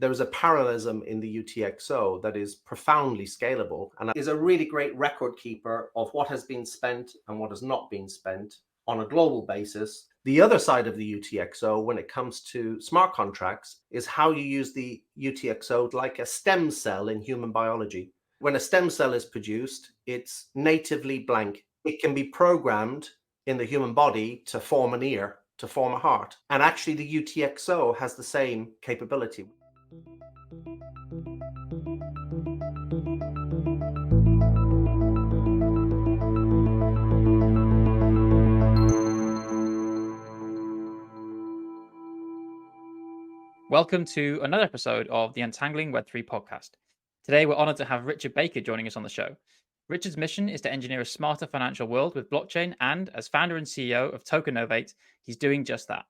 There is a parallelism in the UTXO that is profoundly scalable and is a really great record keeper of what has been spent and what has not been spent on a global basis. The other side of the UTXO, when it comes to smart contracts, is how you use the UTXO like a stem cell in human biology. When a stem cell is produced, it's natively blank. It can be programmed in the human body to form an ear, to form a heart. And actually, the UTXO has the same capability. Welcome to another episode of the Untangling Web3 podcast. Today, we're honored to have Richard Baker joining us on the show. Richard's mission is to engineer a smarter financial world with blockchain, and as founder and CEO of Tokenovate, he's doing just that.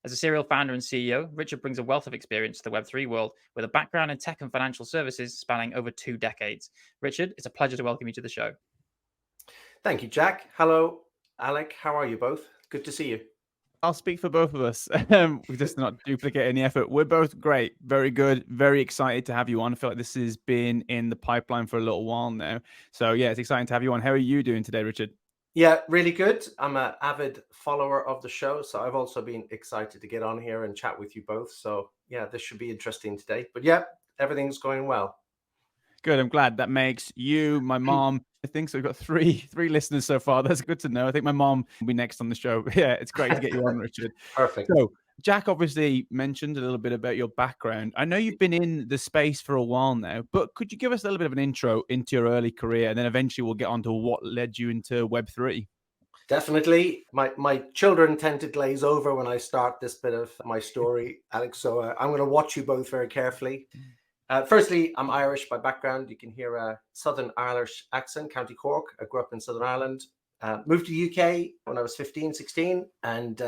As a serial founder and CEO, Richard brings a wealth of experience to the Web3 world with a background in tech and financial services spanning over 2 decades. Richard, it's a pleasure to welcome you to the show. Thank you, Jack. Hello, Alec. How are you both? Good to see you. I'll speak for both of us. We just not duplicate any effort. We're both great, very good, very excited to have you on. I feel like this has been in the pipeline for a little while now. So yeah, it's exciting to have you on. How are you doing today, Richard? Yeah, really good. I'm an avid follower of the show, so I've also been excited to get on here and chat with you both. So yeah, this should be interesting today. But yeah, everything's going well. Good. I'm glad. That makes you, my mom. I think so. We've got three listeners so far. That's good to know. I think my mom will be next on the show. Yeah, it's great to get you on, Richard. Perfect. So Jack obviously mentioned a little bit about your background. I know you've been in the space for a while now, but could you give us a little bit of an intro into your early career, and then eventually we'll get on to what led you into Web3? Definitely. My children tend to glaze over when I start this bit of my story, Alex. So I'm going to watch you both very carefully. Firstly, I'm Irish by background. You can hear a Southern Irish accent, County Cork. I grew up in Southern Ireland. Moved to the UK when I was 15, 16, and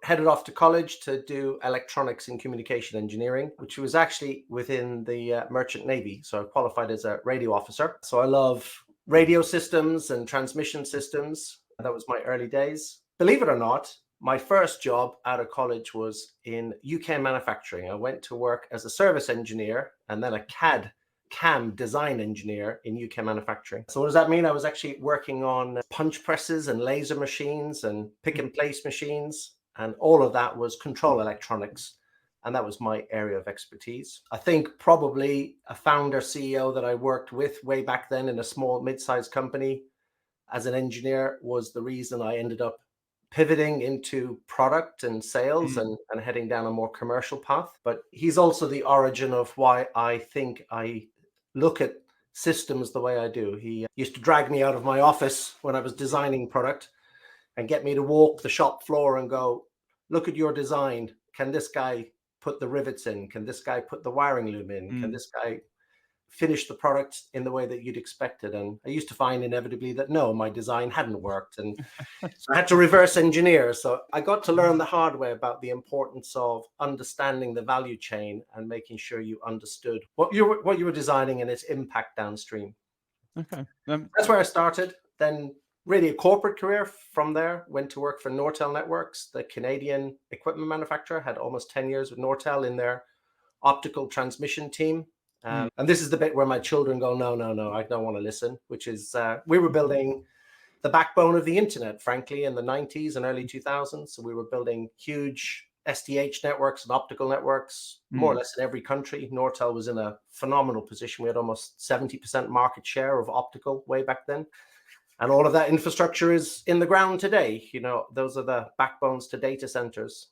headed off to college to do electronics and communication engineering, which was actually within the Merchant Navy. So I qualified as a radio officer. So I love radio systems and transmission systems. That was my early days. Believe it or not, my first job out of college was in UK manufacturing. I went to work as a service engineer and then a CAM design engineer in UK manufacturing. So what does that mean? I was actually working on punch presses and laser machines and pick and place machines. And all of that was control electronics. And that was my area of expertise. I think probably a founder CEO that I worked with way back then in a small mid-sized company as an engineer was the reason I ended up pivoting into product and sales and heading down a more commercial path. But he's also the origin of why I think I look at systems the way I do. He used to drag me out of my office when I was designing product and get me to walk the shop floor and go, look at your design. Can this guy put the rivets in? Can this guy put the wiring loom in? Can this guy finish the product in the way that you'd expected? And I used to find inevitably that no, my design hadn't worked. And so I had to reverse engineer. So I got to learn the hard way about the importance of understanding the value chain and making sure you understood what you were designing and its impact downstream. Okay. That's where I started. Then really a corporate career from there. Went to work for Nortel Networks, the Canadian equipment manufacturer. Had almost 10 years with Nortel in their optical transmission team. And this is the bit where my children go, no, I don't want to listen, which is we were building the backbone of the internet, frankly, in the 90s and early 2000s. So we were building huge SDH networks and optical networks, more or less in every country. Nortel was in a phenomenal position. We had almost 70% market share of optical way back then. And all of that infrastructure is in the ground today. You know, those are the backbones to data centers.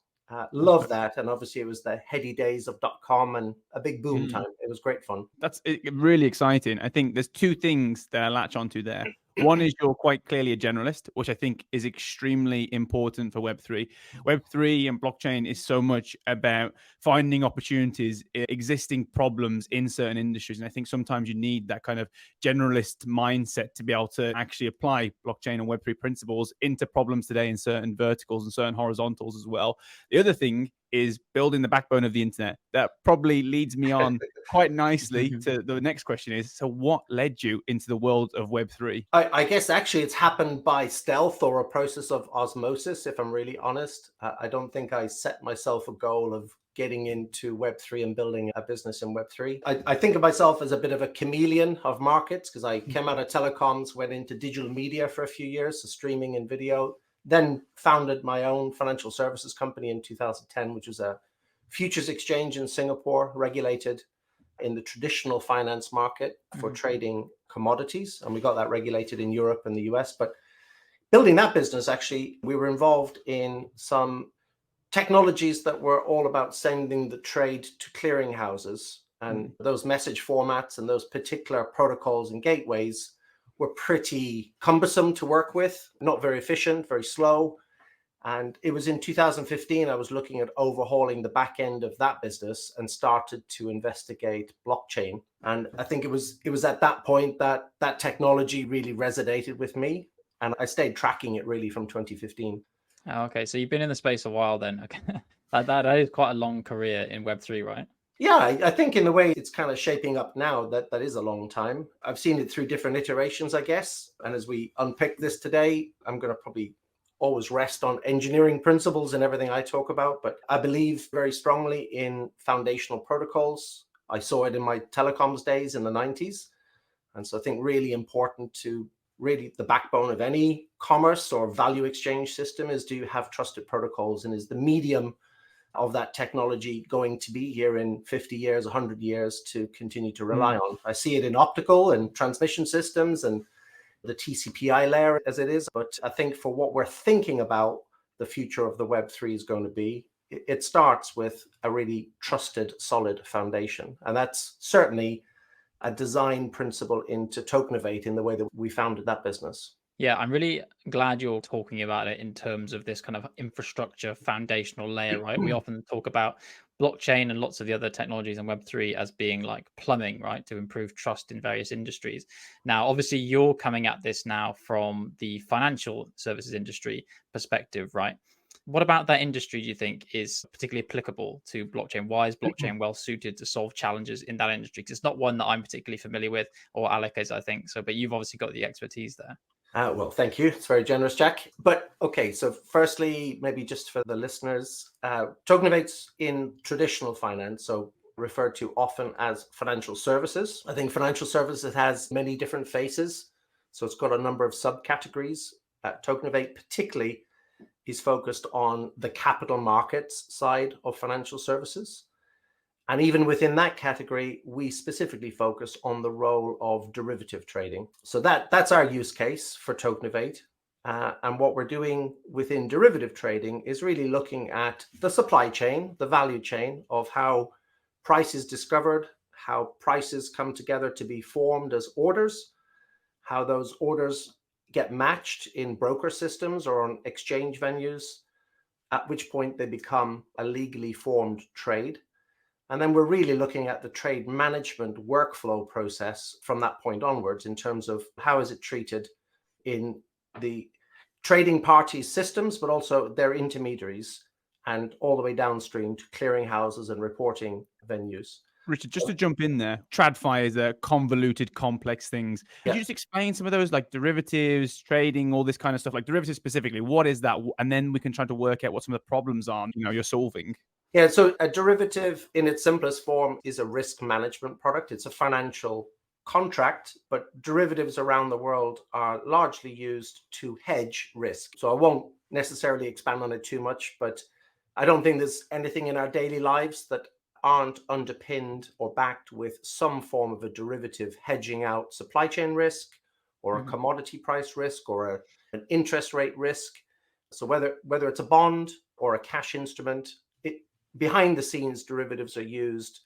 Love that. And obviously it was the heady days of .com and a big boom time. It was great fun. That's really exciting. I think there's 2 things that I latch onto there. One is you're quite clearly a generalist, which I think is extremely important for Web3. Web3 and blockchain is so much about finding opportunities, existing problems in certain industries. And I think sometimes you need that kind of generalist mindset to be able to actually apply blockchain and Web3 principles into problems today in certain verticals and certain horizontals as well. The other thing is building the backbone of the internet. That probably leads me on quite nicely to the next question is, so what led you into the world of Web3? I guess actually it's happened by stealth or a process of osmosis, if I'm really honest. I don't think I set myself a goal of getting into Web3 and building a business in Web3. I think of myself as a bit of a chameleon of markets because I came out of telecoms, went into digital media for a few years, so streaming and video, then founded my own financial services company in 2010, which was a futures exchange in Singapore, regulated in the traditional finance market for trading commodities. And we got that regulated in Europe and the US. But building that business, actually, we were involved in some technologies that were all about sending the trade to clearing houses. And those message formats and those particular protocols and gateways were pretty cumbersome to work with, not very efficient, very slow. And it was in 2015, I was looking at overhauling the back end of that business and started to investigate blockchain. And I think it was at that point that that technology really resonated with me. And I stayed tracking it really from 2015. Oh, okay, so you've been in the space a while then. Okay. that is quite a long career in Web3, right? Yeah, I think in the way it's kind of shaping up now, that is a long time. I've seen it through different iterations, I guess. And as we unpick this today, I'm going to probably always rest on engineering principles in everything I talk about. But I believe very strongly in foundational protocols. I saw it in my telecoms days in the 90s. And so I think really important to really the backbone of any commerce or value exchange system is, do you have trusted protocols, and is the medium of that technology going to be here in 50 years, 100 years to continue to rely on? I see it in optical and transmission systems and the TCP/IP layer as it is. But I think for what we're thinking about the future of the Web3 is going to be, it starts with a really trusted, solid foundation. And that's certainly a design principle into Tokenovate in the way that we founded that business. Yeah, I'm really glad you're talking about it in terms of this kind of infrastructure foundational layer, right? We often talk about blockchain and lots of the other technologies in Web3 as being like plumbing, right, to improve trust in various industries. Now, obviously, you're coming at this now from the financial services industry perspective, right? What about that industry do you think is particularly applicable to blockchain? Why is blockchain well suited to solve challenges in that industry? Because it's not one that I'm particularly familiar with, or Alec is, I think. So, but you've obviously got the expertise there. Well, thank you. It's very generous, Jack. But okay, so firstly, maybe just for the listeners, Tokenovate's in traditional finance, so referred to often as financial services. I think financial services has many different faces. So it's got a number of subcategories. Tokenovate particularly is focused on the capital markets side of financial services. And even within that category, we specifically focus on the role of derivative trading. So that's our use case for Tokenovate. And what we're doing within derivative trading is really looking at the supply chain, the value chain of how price is discovered, how prices come together to be formed as orders, how those orders get matched in broker systems or on exchange venues, at which point they become a legally formed trade. And then we're really looking at the trade management workflow process from that point onwards in terms of how is it treated in the trading parties' systems, but also their intermediaries and all the way downstream to clearing houses and reporting venues. Richard, just to jump in there, TradFi is a convoluted, complex things. Could you just explain some of those, like derivatives, trading, all this kind of stuff, like derivatives specifically? What is that? And then we can try to work out what some of the problems are, you're solving. Yeah, so a derivative in its simplest form is a risk management product. It's a financial contract, but derivatives around the world are largely used to hedge risk. So I won't necessarily expand on it too much, but I don't think there's anything in our daily lives that aren't underpinned or backed with some form of a derivative hedging out supply chain risk or a commodity price risk or an interest rate risk. So whether it's a bond or a cash instrument, behind the scenes, derivatives are used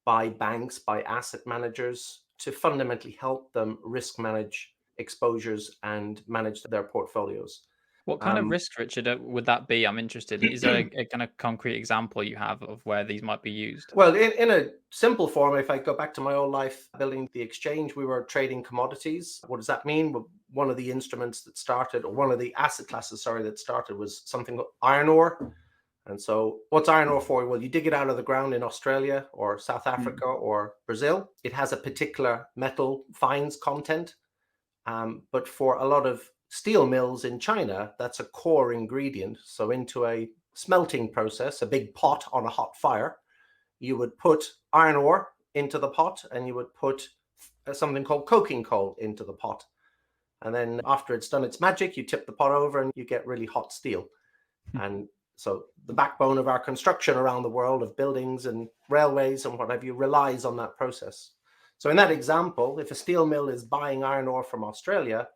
by banks, by asset managers to fundamentally help them risk manage exposures and manage their portfolios. What kind of risk, Richard, would that be? I'm interested. Is there a kind of concrete example you have of where these might be used? Well, in a simple form, if I go back to my old life building the exchange, we were trading commodities. What does that mean? Well, one of the instruments that started, or one of the asset classes, that started was something called iron ore. And so what's iron ore for? Well, you dig it out of the ground in Australia or South Africa or Brazil. It has a particular metal fines content. But for a lot of steel mills in China, that's a core ingredient. So into a smelting process, a big pot on a hot fire. You would put iron ore into the pot, and you would put something called coking coal into the pot. And then after it's done its magic, you tip the pot over and you get really hot steel. And so the backbone of our construction around the world, of buildings and railways and what have you, relies on that process. So in that example, if a steel mill is buying iron ore from Australia,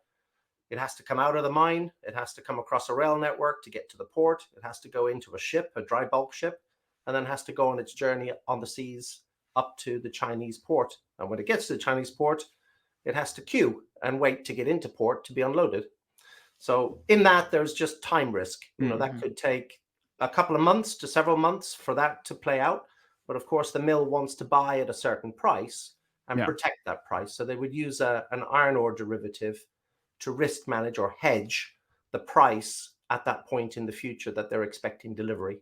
it has to come out of the mine, it has to come across a rail network to get to the port, it has to go into a ship, a dry bulk ship, and then has to go on its journey on the seas up to the Chinese port. And when it gets to the Chinese port, it has to queue and wait to get into port to be unloaded. So in that, there's just time risk. That could take a couple of months to several months for that to play out. But of course, the mill wants to buy at a certain price and protect that price. So they would use an iron ore derivative to risk manage or hedge the price at that point in the future that they're expecting delivery.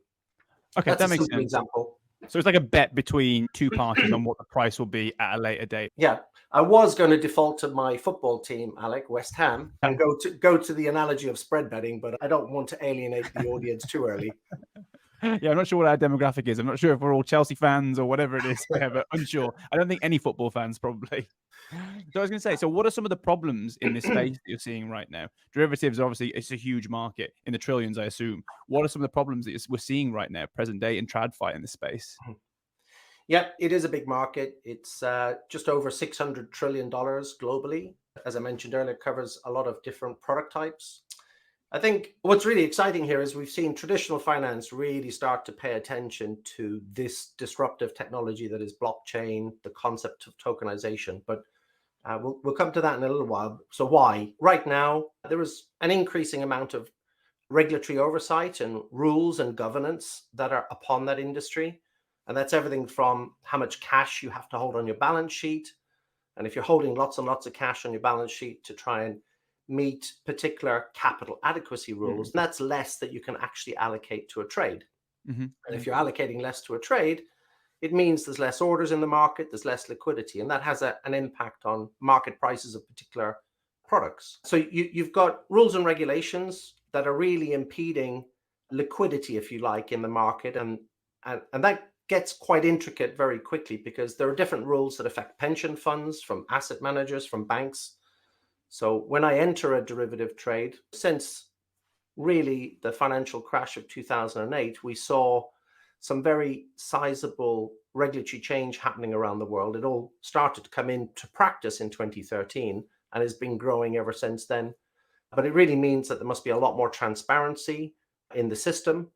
Okay, That's that makes sense. Example. So it's like a bet between two parties on what the price will be at a later date. Yeah. I was going to default to my football team, Alec, West Ham, and go to the analogy of spread betting, but I don't want to alienate the audience too early. Yeah, I'm not sure what our demographic is. I'm not sure if we're all Chelsea fans or whatever it is. Yeah, but unsure. I don't think any football fans probably. So I was going to say, so what are some of the problems in this space that you're seeing right now? Derivatives, obviously, it's a huge market in the trillions, I assume. What are some of the problems that we're seeing right now, present day in TradFi in this space? Yeah, it is a big market. It's just over $600 trillion globally. As I mentioned earlier, it covers a lot of different product types. I think what's really exciting here is we've seen traditional finance really start to pay attention to this disruptive technology that is blockchain, the concept of tokenization. But we'll come to that in a little while. So why? Right now, there is an increasing amount of regulatory oversight and rules and governance that are upon that industry. And that's everything from how much cash you have to hold on your balance sheet. And if you're holding lots and lots of cash on your balance sheet to try and meet particular capital adequacy rules, that's less that you can actually allocate to a trade. And if you're allocating less to a trade, it means there's less orders in the market, there's less liquidity, and that has an impact on market prices of particular products. So you've got rules and regulations that are really impeding liquidity, if you like, in the market. And that gets quite intricate very quickly because there are different rules that affect pension funds, from asset managers, from banks. So when I enter a derivative trade, since really the financial crash of 2008, we saw some very sizable regulatory change happening around the world. It all started to come into practice in 2013 and has been growing ever since then. But it really means that there must be a lot more transparency in the system.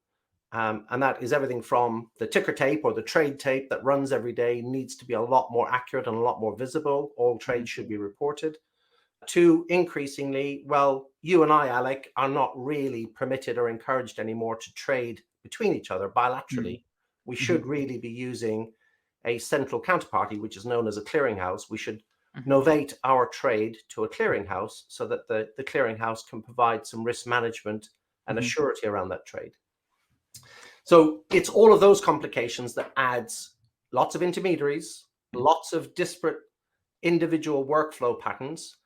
And that is everything from the ticker tape or the trade tape that runs every day needs to be a lot more accurate and a lot more visible. All trades should be reported. To increasingly, well, you and I, Alec, are not really permitted or encouraged anymore to trade between each other bilaterally. We should really be using a central counterparty, which is known as a clearinghouse. We should novate our trade to a clearinghouse so that the clearinghouse can provide some risk management and a surety around that trade. So it's all of those complications that adds lots of intermediaries, lots of disparate individual workflow patterns,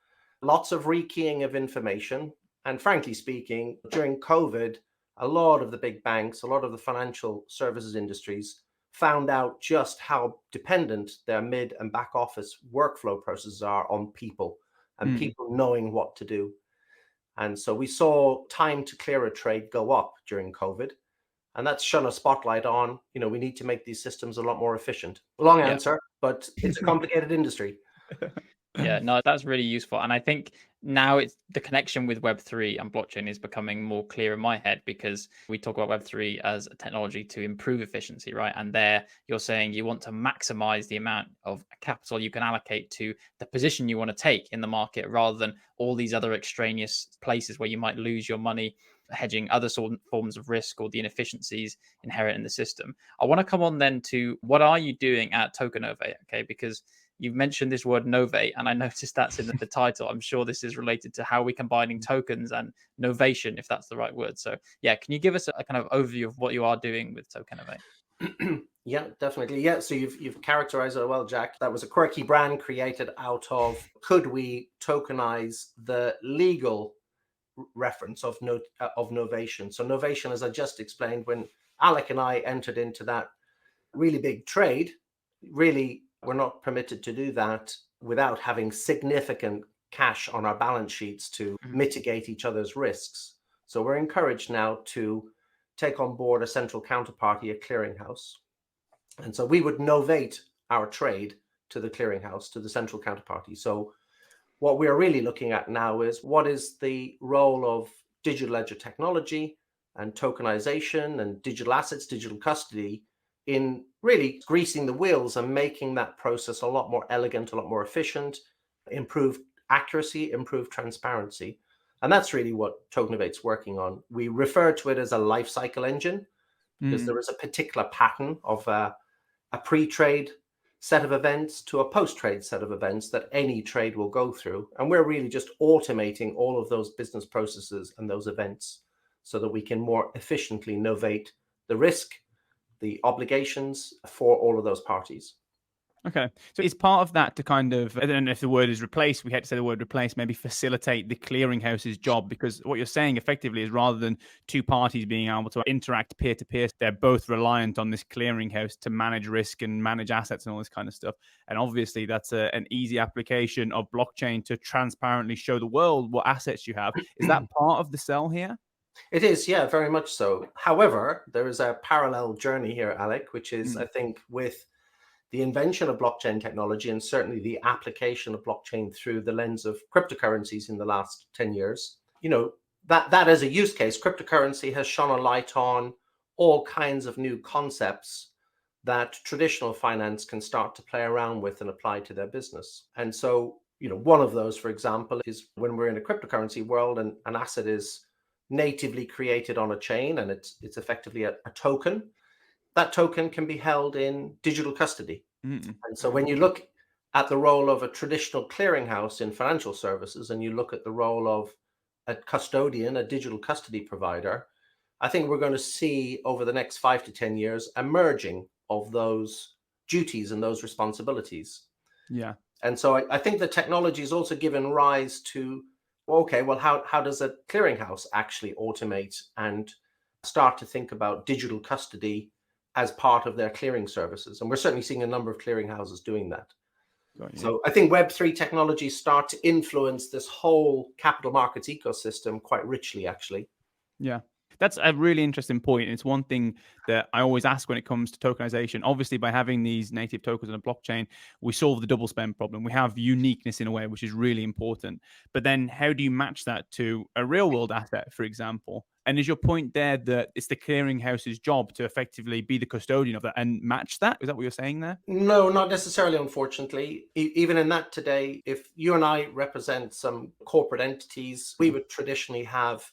lots of rekeying of information. And frankly speaking, during COVID, a lot of the big banks, a lot of the financial services industries found out just how dependent their mid and back office workflow processes are on people and people knowing what to do. And so we saw time to clear a trade go up during COVID. And that's shone a spotlight on, we need to make these systems a lot more efficient. Long answer, but it's a complicated industry. Yeah, no, that's really useful. And I think now it's the connection with Web3 and blockchain is becoming more clear in my head, because we talk about Web3 as a technology to improve efficiency, right? And there you're saying you want to maximize the amount of capital you can allocate to the position you want to take in the market, rather than all these other extraneous places where you might lose your money hedging other forms of risk or the inefficiencies inherent in the system. I want to come on then to what are you doing at Tokenovate, okay? Because you've mentioned this word novate, and I noticed that's in the title. I'm sure this is related to how we're combining tokens and novation, if that's the right word. So yeah, can you give us a kind of overview of what you are doing with Tokenovate? Yeah, definitely. Yeah, so you've characterized it well, Jack. That was a quirky brand created out of, could we tokenize the legal reference of novation. So novation, as I just explained, when Alec and I entered into that really big trade, really we're not permitted to do that without having significant cash on our balance sheets to mitigate each other's risks. So we're encouraged now to take on board a central counterparty, a clearinghouse. And so we would novate our trade to the clearinghouse, to the central counterparty. So what we're really looking at now is what is the role of digital ledger technology and tokenization and digital assets, digital custody in really greasing the wheels and making that process a lot more elegant, a lot more efficient, improved accuracy, improved transparency. And that's really what Tokenovate's working on. We refer to it as a life cycle engine because there is a particular pattern of a pre-trade set of events to a post-trade set of events that any trade will go through. And we're really just automating all of those business processes and those events so that we can more efficiently novate the risk, the obligations for all of those parties. Okay. So it's part of that to kind of, I don't know if the word is replace, we had to say the word replace, maybe facilitate the clearinghouse's job, because what you're saying effectively is rather than two parties being able to interact peer to peer, they're both reliant on this clearinghouse to manage risk and manage assets and all this kind of stuff. And obviously that's an easy application of blockchain to transparently show the world what assets you have. Is that part of the sell here? It is, yeah, very much so. However, there is a parallel journey here, Alec, which is, I think, with the invention of blockchain technology and certainly the application of blockchain through the lens of cryptocurrencies in the last 10 years, that as a use case, cryptocurrency has shone a light on all kinds of new concepts that traditional finance can start to play around with and apply to their business. And so, one of those, for example, is when we're in a cryptocurrency world and an asset is natively created on a chain and it's effectively a token. That token can be held in digital custody. And so when you look at the role of a traditional clearinghouse in financial services and you look at the role of a custodian, a digital custody provider, I think we're going to see over the next 5 to 10 years a merging of those duties and those responsibilities. Yeah. And so I think the technology has also given rise to, okay, well, how does a clearinghouse actually automate and start to think about digital custody as part of their clearing services? And we're certainly seeing a number of clearinghouses doing that. So I think Web3 technologies start to influence this whole capital markets ecosystem quite richly, actually. Yeah. That's a really interesting point. It's one thing that I always ask when it comes to tokenization. Obviously, by having these native tokens on a blockchain, we solve the double spend problem. We have uniqueness in a way, which is really important. But then how do you match that to a real world asset, for example? And is your point there that it's the clearinghouse's job to effectively be the custodian of that and match that? Is that what you're saying there? No, not necessarily, unfortunately. Even in that today, if you and I represent some corporate entities, we would traditionally have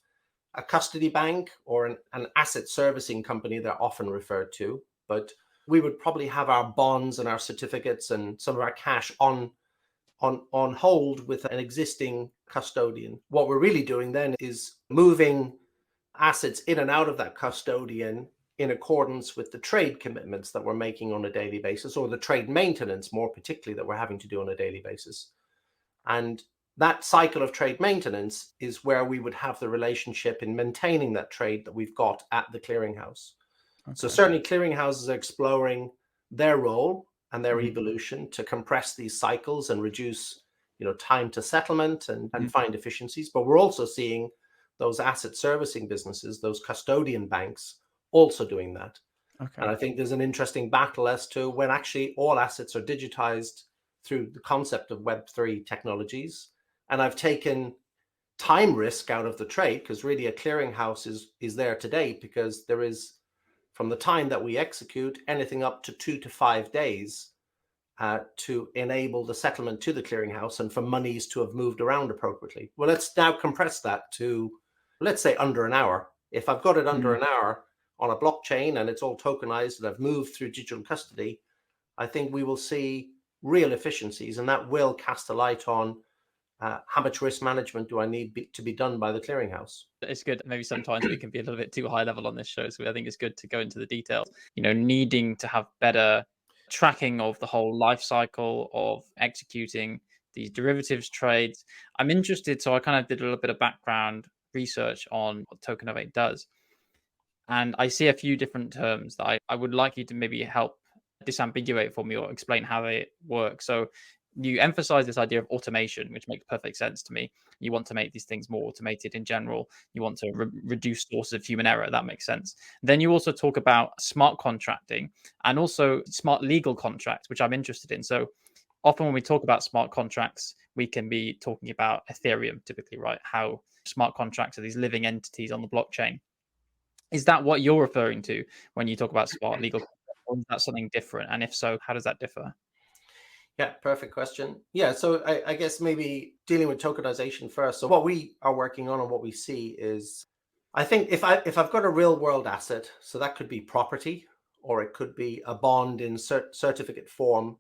a custody bank or an asset servicing company, they're often referred to, but we would probably have our bonds and our certificates and some of our cash on hold with an existing custodian. What we're really doing then is moving assets in and out of that custodian in accordance with the trade commitments that we're making on a daily basis, or the trade maintenance more particularly that we're having to do on a daily basis. And that cycle of trade maintenance is where we would have the relationship in maintaining that trade that we've got at the clearinghouse. Okay. So certainly clearinghouses are exploring their role and their evolution to compress these cycles and reduce, time to settlement and find efficiencies. But we're also seeing those asset servicing businesses, those custodian banks, also doing that. Okay. And I think there's an interesting battle as to when actually all assets are digitized through the concept of Web3 technologies. And I've taken time risk out of the trade because really a clearinghouse is there today because there is, from the time that we execute, anything up to 2 to 5 days to enable the settlement to the clearinghouse and for monies to have moved around appropriately. Well, let's now compress that to, let's say, under an hour. If I've got it under an hour on a blockchain and it's all tokenized and I've moved through digital custody, I think we will see real efficiencies, and that will cast a light on how much risk management do I need to be done by the clearinghouse. It's good. Maybe sometimes we can be a little bit too high level on this show, so I think it's good to go into the details. Needing to have better tracking of the whole life cycle of executing these derivatives trades. I'm interested, so I kind of did a little bit of background research on what Tokenovate does. And I see a few different terms that I would like you to maybe help disambiguate for me or explain how they work. So you emphasize this idea of automation, which makes perfect sense to me. You want to make these things more automated in general. You want to reduce sources of human error. That makes sense. Then you also talk about smart contracting and also smart legal contracts, which I'm interested in. So often when we talk about smart contracts, we can be talking about Ethereum typically, right? How smart contracts are these living entities on the blockchain. Is that what you're referring to when you talk about smart legal contracts, or is that something different? And if so, how does that differ? Yeah, perfect question. Yeah, so I guess maybe dealing with tokenization first. So what we are working on and what we see is, I think if I've got a real world asset, so that could be property or it could be a bond in certificate form,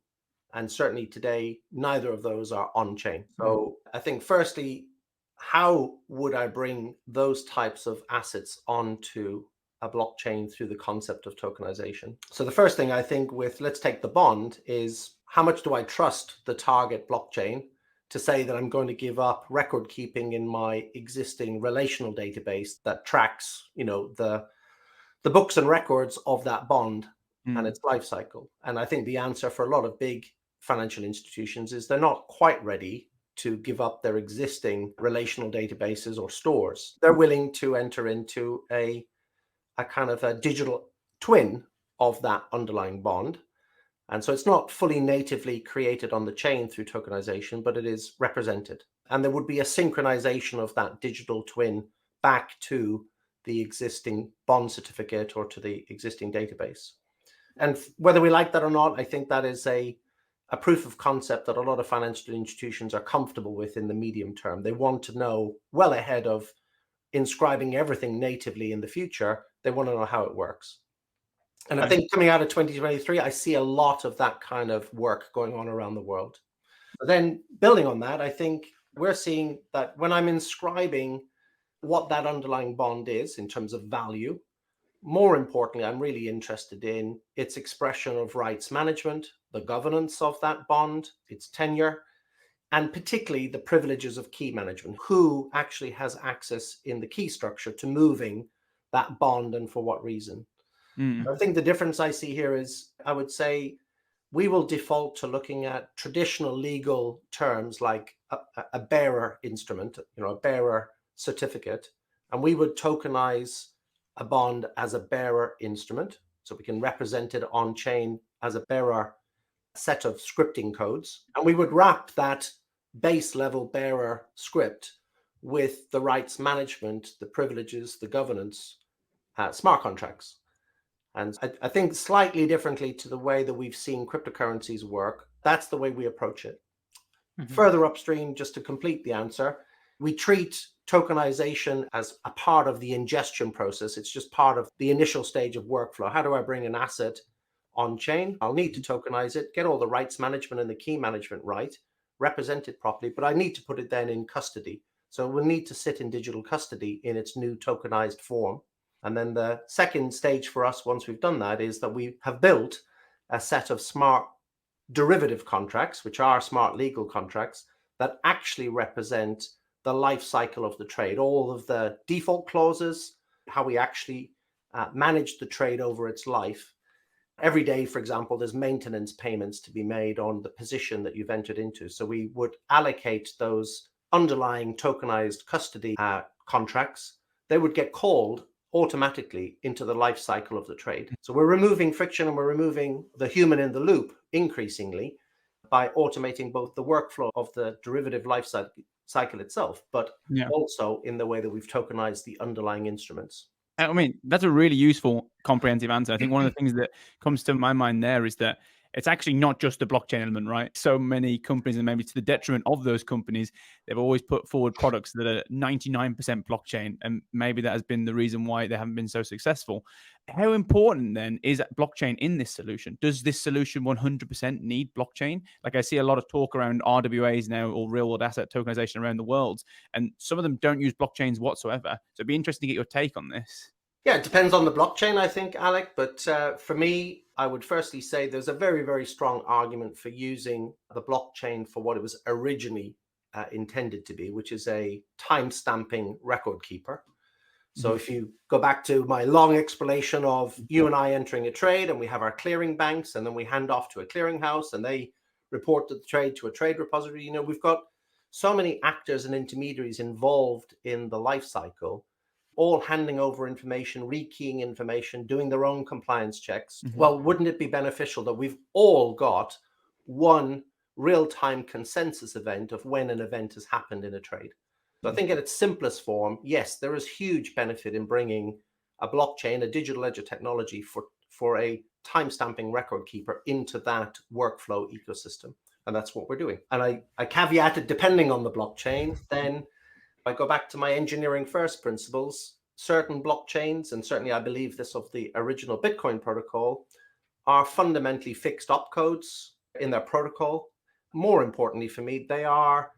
and certainly today neither of those are on chain. So I think firstly, how would I bring those types of assets onto a blockchain through the concept of tokenization? So the first thing I think with, let's take the bond, is how much do I trust the target blockchain to say that I'm going to give up record keeping in my existing relational database that tracks, the books and records of that bond and its life cycle? And I think the answer for a lot of big financial institutions is they're not quite ready to give up their existing relational databases or stores. They're willing to enter into a kind of a digital twin of that underlying bond. And so it's not fully natively created on the chain through tokenization, but it is represented. And there would be a synchronization of that digital twin back to the existing bond certificate or to the existing database. And whether we like that or not, I think that is a proof of concept that a lot of financial institutions are comfortable with in the medium term. They want to know well ahead of inscribing everything natively in the future. They want to know how it works. And I think coming out of 2023, I see a lot of that kind of work going on around the world. But then building on that, I think we're seeing that when I'm inscribing what that underlying bond is in terms of value, more importantly, I'm really interested in its expression of rights management, the governance of that bond, its tenure, and particularly the privileges of key management. Who actually has access in the key structure to moving that bond and for what reason? I think the difference I see here is, I would say, we will default to looking at traditional legal terms like a bearer instrument, a bearer certificate, and we would tokenize a bond as a bearer instrument. So we can represent it on chain as a bearer set of scripting codes. And we would wrap that base level bearer script with the rights management, the privileges, the governance, smart contracts. And I think slightly differently to the way that we've seen cryptocurrencies work, that's the way we approach it. Further upstream, just to complete the answer, we treat tokenization as a part of the ingestion process. It's just part of the initial stage of workflow. How do I bring an asset on chain? I'll need to tokenize it, get all the rights management and the key management right, represent it properly, but I need to put it then in custody. So we'll need to sit in digital custody in its new tokenized form. And then the second stage for us, once we've done that, is that we have built a set of smart derivative contracts, which are smart legal contracts, that actually represent the life cycle of the trade, all of the default clauses, how we actually manage the trade over its life. Every day, for example, there's maintenance payments to be made on the position that you've entered into. So we would allocate those underlying tokenized custody contracts. They would get called automatically into the life cycle of the trade. So we're removing friction and we're removing the human in the loop increasingly by automating both the workflow of the derivative life cycle itself, but also in the way that we've tokenized the underlying instruments. I mean, that's a really useful, comprehensive answer. I think one of the things that comes to my mind there is that it's actually not just the blockchain element, right? So many companies, and maybe to the detriment of those companies, they've always put forward products that are 99% blockchain. And maybe that has been the reason why they haven't been so successful. How important then is blockchain in this solution? Does this solution 100% need blockchain? Like I see a lot of talk around RWAs now, or real world asset tokenization around the world, and some of them don't use blockchains whatsoever. So it'd be interesting to get your take on this. Yeah, it depends on the blockchain, I think, Alec. But for me, I would firstly say there's a very, very strong argument for using the blockchain for what it was originally intended to be, which is a time-stamping record keeper. So if you go back to my long explanation of you and I entering a trade, and we have our clearing banks, and then we hand off to a clearinghouse, and they report the trade to a trade repository. We've got so many actors and intermediaries involved in the life cycle, all handing over information, rekeying information, doing their own compliance checks. Well, wouldn't it be beneficial that we've all got one real-time consensus event of when an event has happened in a trade? So I think in its simplest form, yes, there is huge benefit in bringing a blockchain, a digital ledger technology for a time-stamping record keeper into that workflow ecosystem. And that's what we're doing. And I caveated, depending on the blockchain, then I go back to my engineering first principles. Certain blockchains, and certainly I believe this of the original Bitcoin protocol, are fundamentally fixed opcodes in their protocol. More importantly for me, they are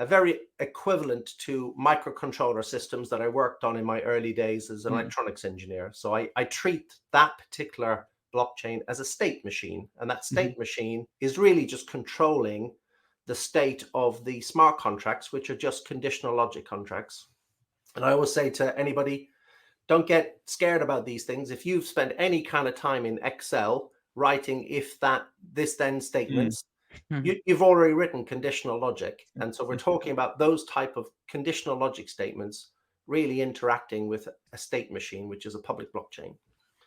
a very equivalent to microcontroller systems that I worked on in my early days as an electronics engineer. So I treat that particular blockchain as a state machine. And that state machine is really just controlling the state of the smart contracts, which are just conditional logic contracts. And I always say to anybody, don't get scared about these things. If you've spent any kind of time in Excel writing if that, this then statements, you've already written conditional logic. And so we're talking about those type of conditional logic statements really interacting with a state machine, which is a public blockchain.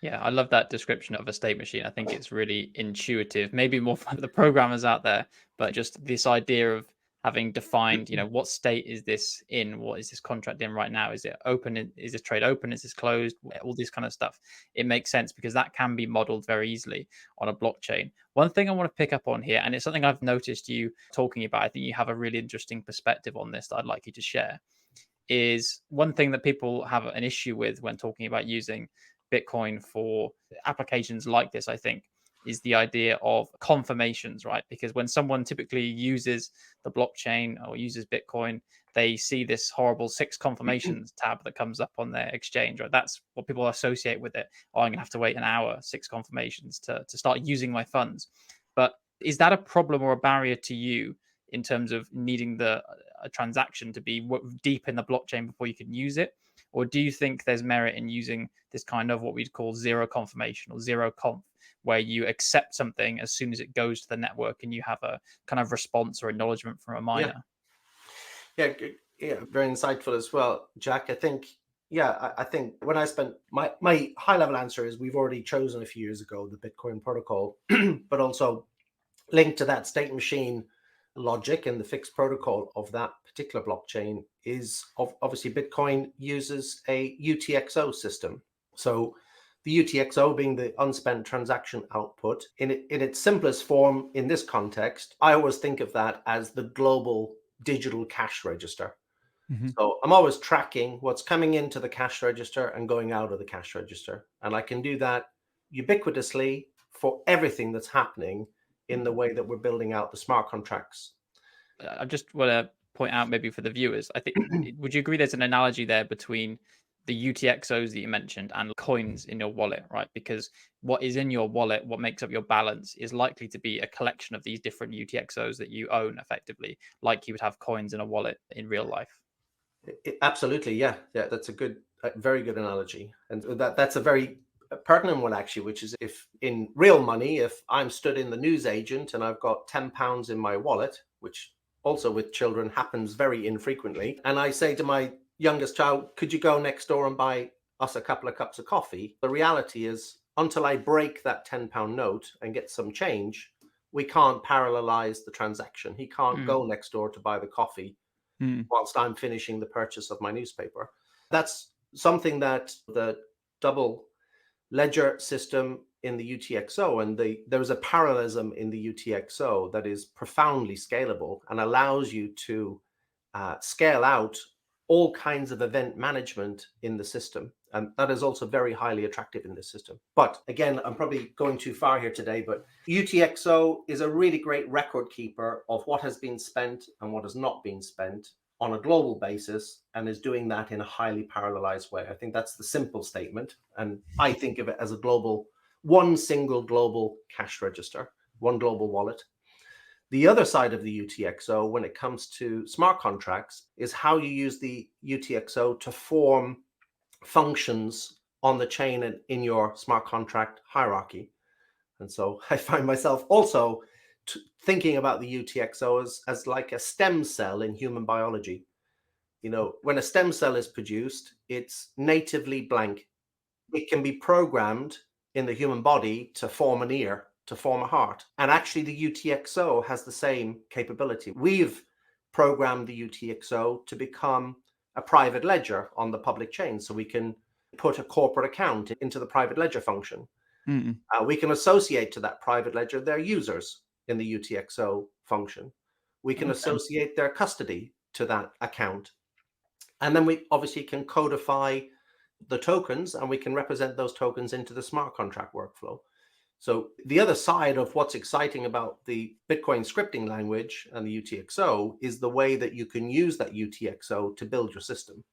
Yeah, I love that description of a state machine. I think it's really intuitive, maybe more for the programmers out there, but just this idea of having defined, what state is this in? What is this contract in right now? Is it open? Is this trade open? Is this closed? All this kind of stuff. It makes sense because that can be modeled very easily on a blockchain. One thing I want to pick up on here, and it's something I've noticed you talking about, I think you have a really interesting perspective on this that I'd like you to share, is one thing that people have an issue with when talking about using Bitcoin for applications like this, I think, is the idea of confirmations, right? Because when someone typically uses the blockchain or uses Bitcoin, they see this horrible 6 confirmations tab that comes up on their exchange, right? That's what people associate with it. Oh, I'm going to have to wait an hour, 6 confirmations to start using my funds. But is that a problem or a barrier to you in terms of needing a transaction to be deep in the blockchain before you can use it? Or do you think there's merit in using this kind of what we'd call zero confirmation or zero conf, where you accept something as soon as it goes to the network and you have a kind of response or acknowledgement from a miner? Yeah, very insightful as well, Jack. I think when I spent my high level answer is we've already chosen a few years ago the Bitcoin protocol, but also linked to that state machine logic and the fixed protocol of that particular blockchain is obviously Bitcoin uses a UTXO system. So the UTXO being the unspent transaction output, in its simplest form in this context, I always think of that as the global digital cash register. So I'm always tracking what's coming into the cash register and going out of the cash register. And I can do that ubiquitously for everything that's happening in the way that we're building out the smart contracts. I just want to point out, maybe for the viewers, I think, would you agree there's an analogy there between the UTXOs that you mentioned and coins in your wallet, right? Because what is in your wallet, what makes up your balance, is likely to be a collection of these different UTXOs that you own effectively, like you would have coins in a wallet in real life. Absolutely, yeah. That's a very good analogy, and that's a very pertinent one actually, which is if in real money, if I'm stood in the newsagent and I've got £10 in my wallet, which also with children happens very infrequently, and I say to my youngest child, could you go next door and buy us a couple of cups of coffee? The reality is, until I break that £10 note and get some change, we can't parallelize the transaction. He can't go next door to buy the coffee whilst I'm finishing the purchase of my newspaper. That's something that the double ledger system in the UTXO, and there is a parallelism in the UTXO that is profoundly scalable and allows you to scale out all kinds of event management in the system. And that is also very highly attractive in this system. But again, I'm probably going too far here today, but UTXO is a really great record keeper of what has been spent and what has not been spent on a global basis, and is doing that in a highly parallelized way. I think that's the simple statement. And I think of it as one single global cash register, one global wallet. The other side of the UTXO, when it comes to smart contracts, is how you use the UTXO to form functions on the chain and in your smart contract hierarchy. And so I find myself also thinking about the UTXO as like a stem cell in human biology. When a stem cell is produced, it's natively blank. It can be programmed in the human body to form an ear, to form a heart. And actually, the UTXO has the same capability. We've programmed the UTXO to become a private ledger on the public chain. So we can put a corporate account into the private ledger function. We can associate to that private ledger their users in the UTXO function. We can associate their custody to that account. And then we obviously can codify the tokens, and we can represent those tokens into the smart contract workflow. So the other side of what's exciting about the Bitcoin scripting language and the UTXO is the way that you can use that UTXO to build your system.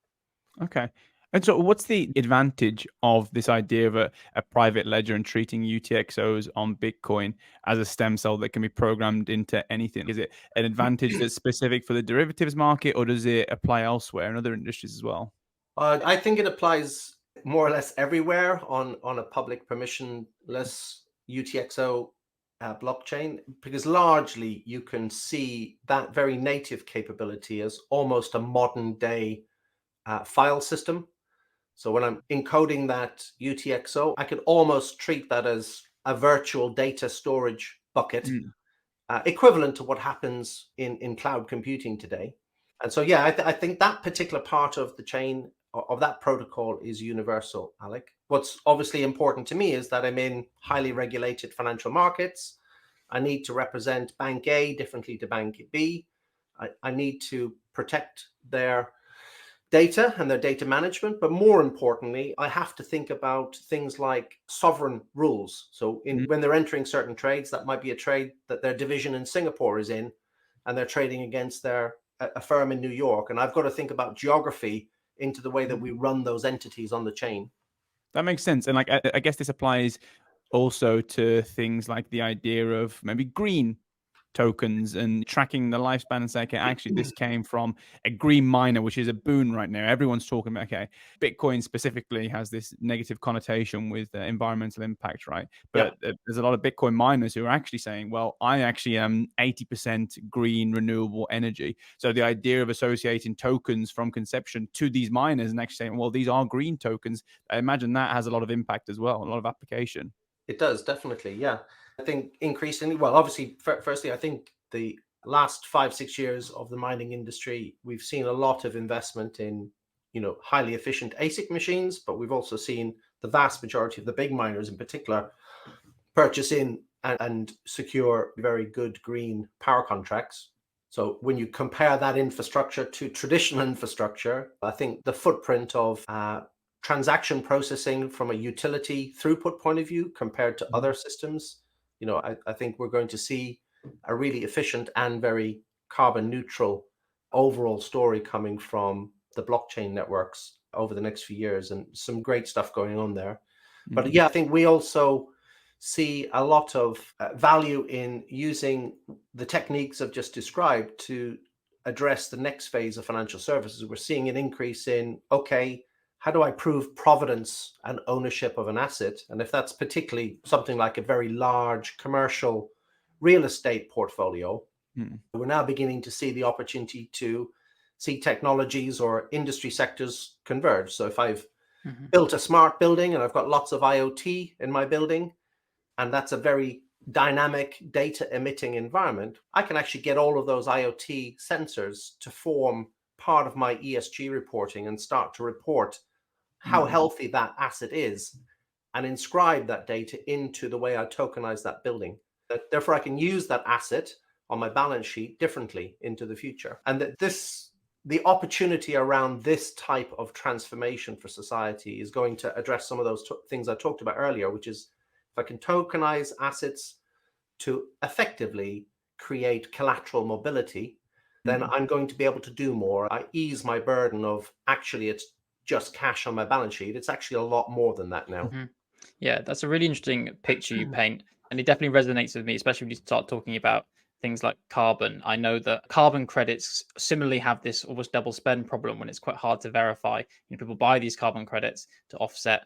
Okay. And so what's the advantage of this idea of a private ledger and treating UTXOs on Bitcoin as a stem cell that can be programmed into anything? Is it an advantage that's specific for the derivatives market, or does it apply elsewhere in other industries as well? I think it applies more or less everywhere on a public permissionless UTXO blockchain, because largely you can see that very native capability as almost a modern day file system. So when I'm encoding that UTXO, I could almost treat that as a virtual data storage bucket, equivalent to what happens in cloud computing today. And so, yeah, I think that particular part of the chain of that protocol is universal, Alec. What's obviously important to me is that I'm in highly regulated financial markets. I need to represent Bank A differently to Bank B. I need to protect their data and their data management, but more importantly, I have to think about things like sovereign rules. So when they're entering certain trades, that might be a trade that their division in Singapore is in, and they're trading against a firm in New York. And I've got to think about geography into the way that we run those entities on the chain. That makes sense. And like I guess this applies also to things like the idea of maybe green tokens and tracking the lifespan and say, okay, actually this came from a green miner, which is a boon right now. Everyone's talking about, okay, Bitcoin specifically has this negative connotation with environmental impact, right? But there's a lot of Bitcoin miners who are actually saying, well, I actually am 80% green renewable energy. So the idea of associating tokens from conception to these miners and actually saying, well, these are green tokens, I imagine that has a lot of impact as well, a lot of application. It does, definitely. Yeah. I think increasingly, well, obviously, firstly, I think the last 5-6 years of the mining industry, we've seen a lot of investment in, highly efficient ASIC machines, but we've also seen the vast majority of the big miners in particular purchase in and secure very good green power contracts. So when you compare that infrastructure to traditional infrastructure, I think the footprint of transaction processing from a utility throughput point of view compared to other systems, I think we're going to see a really efficient and very carbon neutral overall story coming from the blockchain networks over the next few years, and some great stuff going on there. But yeah, I think we also see a lot of value in using the techniques I've just described to address the next phase of financial services. We're seeing an increase in, okay, how do I prove provenance and ownership of an asset? And if that's particularly something like a very large commercial real estate portfolio, we're now beginning to see the opportunity to see technologies or industry sectors converge. So if I've built a smart building and I've got lots of IoT in my building, and that's a very dynamic data emitting environment, I can actually get all of those IoT sensors to form part of my ESG reporting and start to report how healthy that asset is and inscribe that data into the way I tokenize that building. Therefore, I can use that asset on my balance sheet differently into the future. And the opportunity around this type of transformation for society is going to address some of those things I talked about earlier, which is if I can tokenize assets to effectively create collateral mobility, then I'm going to be able to do more. I ease my burden of actually it's just cash on my balance sheet. It's actually a lot more than that now. Yeah, that's a really interesting picture you paint. And it definitely resonates with me, especially when you start talking about things like carbon. I know that carbon credits similarly have this almost double spend problem when it's quite hard to verify. People buy these carbon credits to offset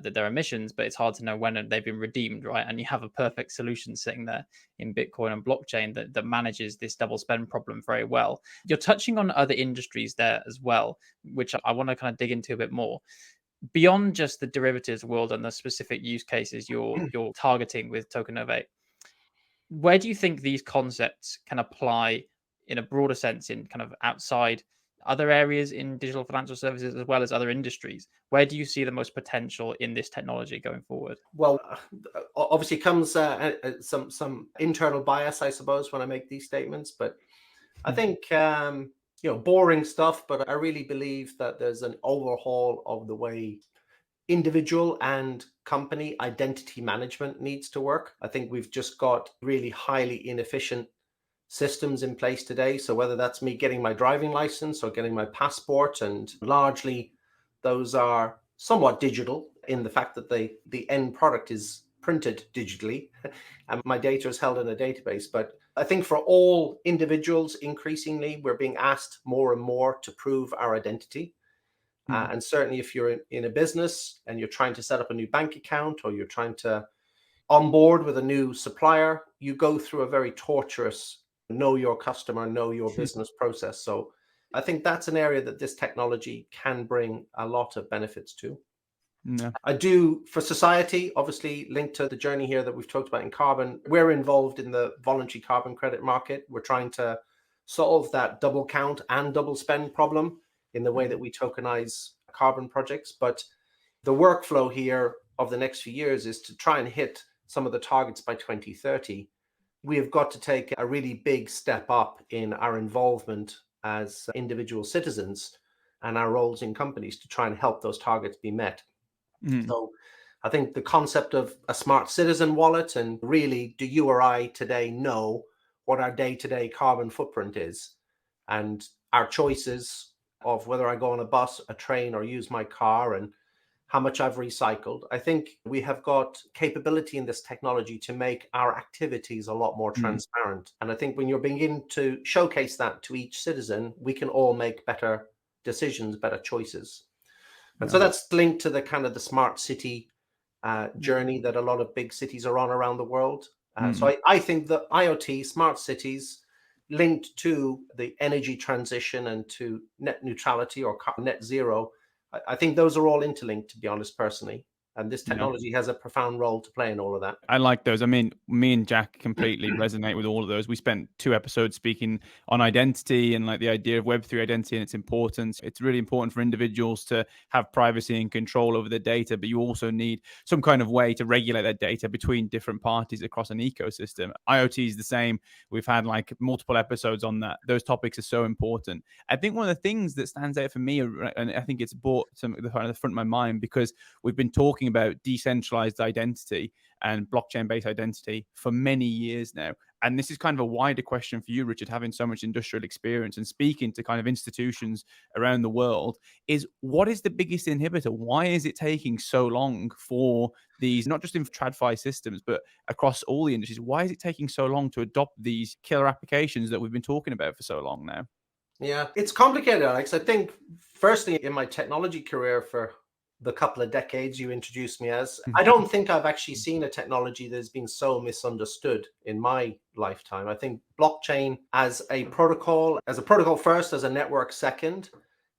their emissions, but it's hard to know when they've been redeemed, right? And you have a perfect solution sitting there in Bitcoin and blockchain that manages this double spend problem very well. You're touching on other industries there as well, which I want to kind of dig into a bit more. Beyond just the derivatives world and the specific use cases you're targeting with Tokenovate, where do you think these concepts can apply in a broader sense in kind of outside other areas in digital financial services as well as other industries? Where do you see the most potential in this technology going forward? Well, obviously comes some internal bias, I suppose, when I make these statements, but I think boring stuff, but I really believe that there's an overhaul of the way individual and company identity management needs to work. I think we've just got really highly inefficient systems in place today. So whether that's me getting my driving license or getting my passport, and largely those are somewhat digital in the fact that the end product is printed digitally and my data is held in a database. But I think for all individuals, increasingly, we're being asked more and more to prove our identity. And certainly if you're in a business and you're trying to set up a new bank account or you're trying to onboard with a new supplier, you go through a very torturous know your customer, know your business process. So I think that's an area that this technology can bring a lot of benefits to. Yeah. I do, for society, obviously linked to the journey here that we've talked about in carbon, we're involved in the voluntary carbon credit market. We're trying to solve that double count and double spend problem in the way that we tokenize carbon projects. But the workflow here of the next few years is to try and hit some of the targets by 2030. We have got to take a really big step up in our involvement as individual citizens and our roles in companies to try and help those targets be met. So I think the concept of a smart citizen wallet, and really, do you or I today know what our day-to-day carbon footprint is, and our choices of whether I go on a bus, a train, or use my car, and how much I've recycled. I think we have got capability in this technology to make our activities a lot more transparent. And I think when you're beginning to showcase that to each citizen, we can all make better decisions, better choices. And so that's linked to the kind of the smart city journey that a lot of big cities are on around the world. So I think that IoT, smart cities, linked to the energy transition and to net neutrality or net zero, I think those are all interlinked, to be honest, personally. And this technology has a profound role to play in all of that. I like those. I mean, me and Jack completely resonate with all of those. We spent 2 episodes speaking on identity and like the idea of Web3 identity and its importance. It's really important for individuals to have privacy and control over their data, but you also need some kind of way to regulate that data between different parties across an ecosystem. IoT is the same. We've had like multiple episodes on that. Those topics are so important. I think one of the things that stands out for me, and I think it's brought some at the front of my mind, because we've been talking about decentralized identity and blockchain-based identity for many years now. And this is kind of a wider question for you, Richard, having so much industrial experience and speaking to kind of institutions around the world, is what is the biggest inhibitor? Why is it taking so long for these, not just in TradFi systems, but across all the industries? Why is it taking so long to adopt these killer applications that we've been talking about for so long now? Yeah, it's complicated, Alex. I think, firstly, in my technology career for the couple of decades you introduced me as, I don't think I've actually seen a technology that has been so misunderstood in my lifetime. I think blockchain as a protocol first, as a network second,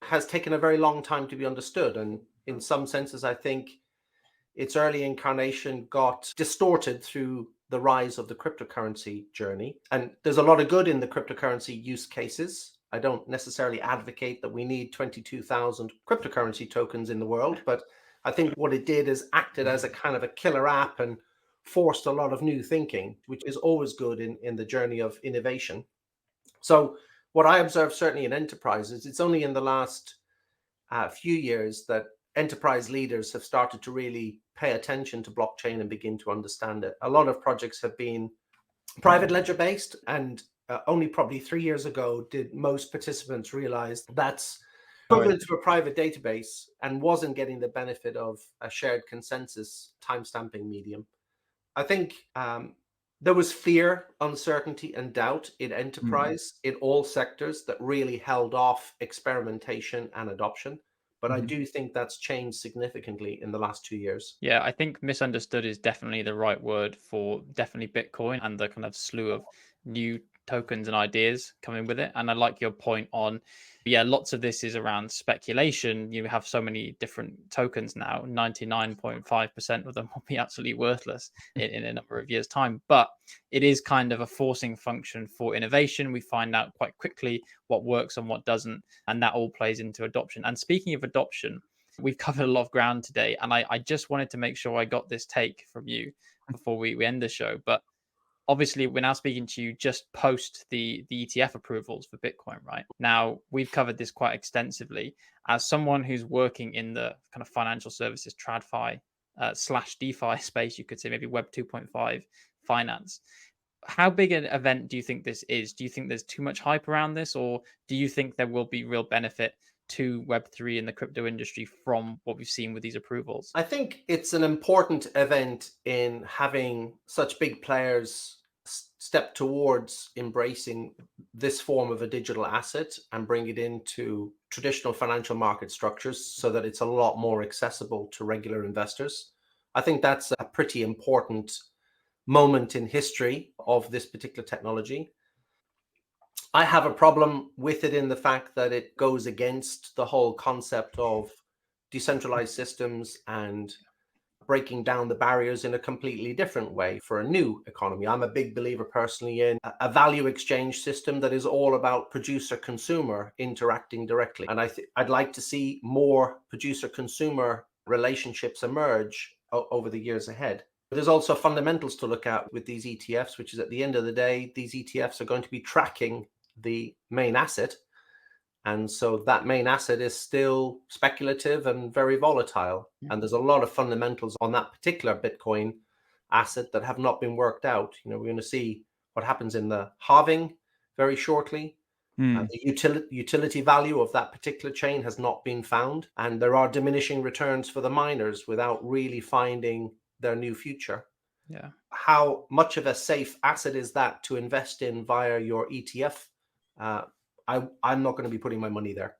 has taken a very long time to be understood. And in some senses, I think its early incarnation got distorted through the rise of the cryptocurrency journey. And there's a lot of good in the cryptocurrency use cases. I don't necessarily advocate that we need 22,000 cryptocurrency tokens in the world, but I think what it did is acted as a kind of a killer app and forced a lot of new thinking, which is always good in the journey of innovation. So what I observe certainly in enterprises, it's only in the last few years that enterprise leaders have started to really pay attention to blockchain and begin to understand it. A lot of projects have been private ledger based, and only probably 3 years ago did most participants realize that's equivalent to a private database and wasn't getting the benefit of a shared consensus timestamping medium. I think There was fear, uncertainty, and doubt in enterprise in all sectors that really held off experimentation and adoption. But I do think that's changed significantly in the last 2 years. Yeah, I think misunderstood is definitely the right word for definitely Bitcoin and the kind of slew of new tokens and ideas coming with it. And I like your point on, yeah, lots of this is around speculation. You have so many different tokens now, 99.5% of them will be absolutely worthless in a number of years' time. But it is kind of a forcing function for innovation. We find out quite quickly what works and what doesn't. And that all plays into adoption. And speaking of adoption, we've covered a lot of ground today, and I just wanted to make sure I got this take from you before we end the show. But obviously, we're now speaking to you just post the ETF approvals for Bitcoin, right? Now, we've covered this quite extensively. As someone who's working in the kind of financial services, TradFi / DeFi space, you could say maybe Web 2.5 finance. How big an event do you think this is? Do you think there's too much hype around this, or do you think there will be real benefit to Web3 in the crypto industry from what we've seen with these approvals? I think it's an important event in having such big players step towards embracing this form of a digital asset and bring it into traditional financial market structures so that it's a lot more accessible to regular investors. I think that's a pretty important moment in history of this particular technology. I have a problem with it in the fact that it goes against the whole concept of decentralized systems and breaking down the barriers in a completely different way for a new economy. I'm a big believer personally in a value exchange system that is all about producer consumer interacting directly. And I'd like to see more producer consumer relationships emerge over the years ahead. But there's also fundamentals to look at with these ETFs, which is at the end of the day, these ETFs are going to be tracking the main asset. And so that main asset is still speculative and very volatile. And there's a lot of fundamentals on that particular Bitcoin asset that have not been worked out. We're going to see what happens in the halving very shortly. The utility value of that particular chain has not been found. And there are diminishing returns for the miners without really finding their new future. Yeah. How much of a safe asset is that to invest in via your ETF? I'm not going to be putting my money there.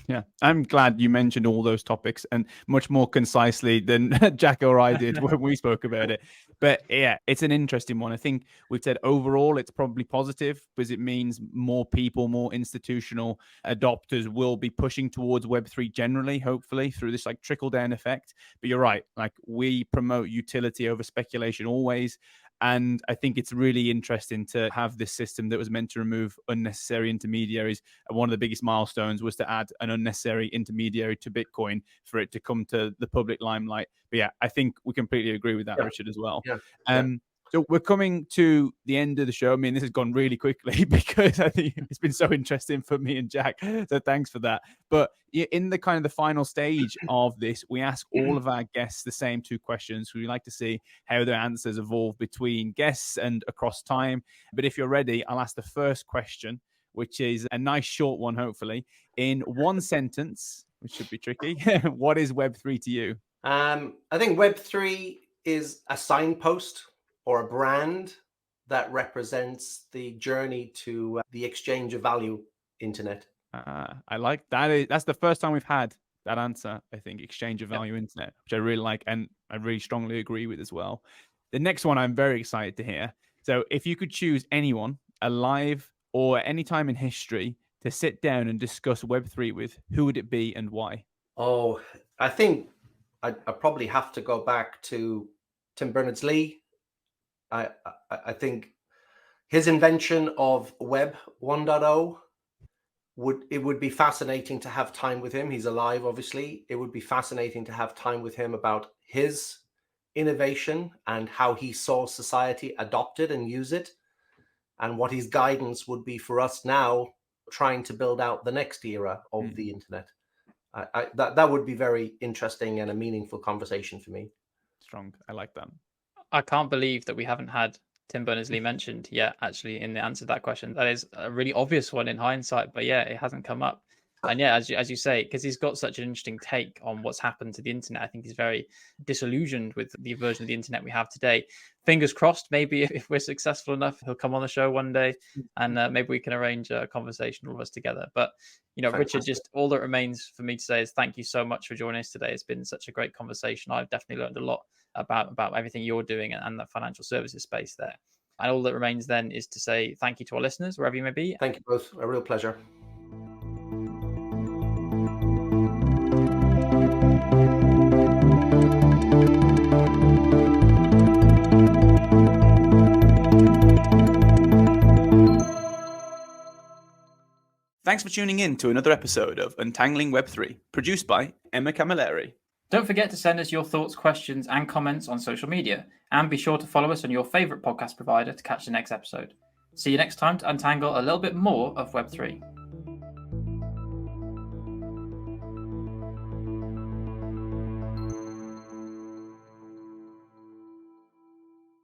Yeah, I'm glad you mentioned all those topics and much more concisely than Jack or I did when we spoke about it. But yeah, it's an interesting one. I think we've said overall it's probably positive because it means more people, more institutional adopters will be pushing towards Web3 generally, hopefully through this like trickle down effect. But you're right, like we promote utility over speculation always. And I think it's really interesting to have this system that was meant to remove unnecessary intermediaries. And one of the biggest milestones was to add an unnecessary intermediary to Bitcoin for it to come to the public limelight. But yeah, I think we completely agree with that, Richard, as well. So we're coming to the end of the show. I mean, this has gone really quickly because I think it's been so interesting for me and Jack. So thanks for that. But in the kind of the final stage of this, we ask all of our guests the same two questions. We like to see how their answers evolve between guests and across time. But if you're ready, I'll ask the first question, which is a nice short one, hopefully. In one sentence, which should be tricky, what is Web3 to you? I think Web3 is a signpost or a brand that represents the journey to the exchange of value internet. I like that. That's the first time we've had that answer, I think, exchange of value internet, which I really like and I really strongly agree with as well. The next one I'm very excited to hear. So if you could choose anyone, alive or at any time in history, to sit down and discuss Web3 with, who would it be and why? Oh, I think I probably have to go back to Tim Berners-Lee. I think his invention of Web 1.0 would be fascinating to have time with him. He's alive, obviously. It would be fascinating to have time with him about his innovation and how he saw society adopt it and use it, and what his guidance would be for us now trying to build out the next era of the internet. That would be very interesting and a meaningful conversation for me. Strong. I like that. I can't believe that we haven't had Tim Berners-Lee mentioned yet, actually, in the answer to that question. That is a really obvious one in hindsight, but yeah, it hasn't come up. And yeah, as you say, because he's got such an interesting take on what's happened to the internet, I think he's very disillusioned with the version of the internet we have today. Fingers crossed, maybe if we're successful enough, he'll come on the show one day, and maybe we can arrange a conversation all of us together. But Richard, just all that remains for me to say is thank you so much for joining us today. It's been such a great conversation. I've definitely learned a lot about everything you're doing and the financial services space there. And all that remains then is to say thank you to our listeners, wherever you may be. Thank you both. A real pleasure. Thanks for tuning in to another episode of Untangling Web3, produced by Emma Camilleri. Don't forget to send us your thoughts, questions, and comments on social media, and be sure to follow us on your favorite podcast provider to catch the next episode. See you next time to untangle a little bit more of Web3.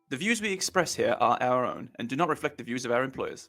The views we express here are our own and do not reflect the views of our employers.